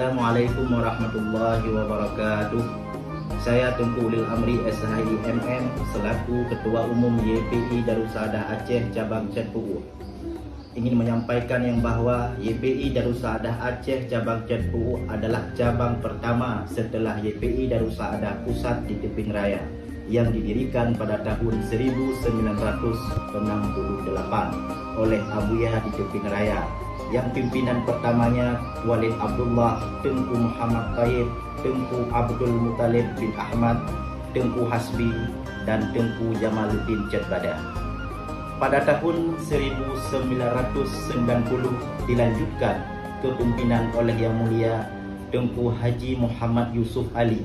Assalamualaikum warahmatullahi wabarakatuh. Saya Tengku Ulil Amri SHIMM selaku Ketua Umum YPI Darussahadah Aceh Cabang Cetpu'u ingin menyampaikan yang bahwa YPI Darussahadah Aceh Cabang Cetpu'u adalah cabang pertama setelah YPI Darussahadah Pusat di Teping Raya yang didirikan pada tahun 1968 oleh Abuya di Teping Raya, yang pimpinan pertamanya Walid Abdullah, Tengku Muhammad Taib, Tengku Abdul Muttalib bin Ahmad, Tengku Hasbi, dan Tengku Jamaluddin Cetbada. Pada tahun 1990 dilanjutkan kepimpinan oleh Yang Mulia Tengku Haji Muhammad Yusuf Ali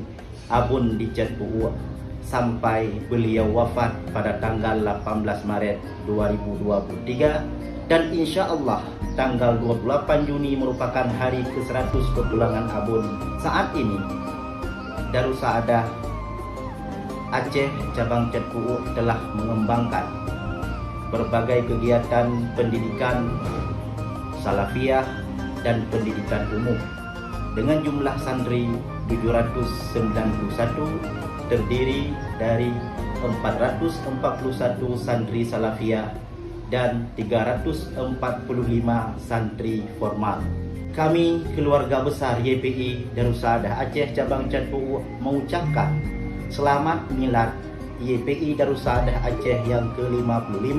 Abun di Cetpu'u sampai beliau wafat pada tanggal 18 Maret 2023, dan insya Allah tanggal 28 Juni merupakan hari ke-100 kepulangan Abun. Saat ini Darussahadah Aceh Cabang Cetpu'u telah mengembangkan berbagai kegiatan pendidikan salafiyah dan pendidikan umum dengan jumlah santri 791, terdiri dari 441 santri salafiyah dan 345 santri formal. Kami keluarga besar YPI Darussahadah Aceh Cabang Cetpu'u mengucapkan selamat milad YPI Darussahadah Aceh yang ke-55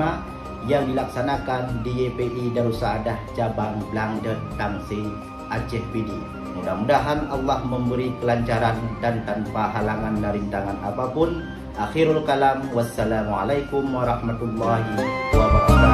yang dilaksanakan di YPI Darussahadah Cabang Blangdet Tangsi Aceh Pidi. Mudah-mudahan Allah memberi kelancaran dan tanpa halangan dan rintangan apapun. Akhirul kalam, wassalamualaikum warahmatullahi wabarakatuh.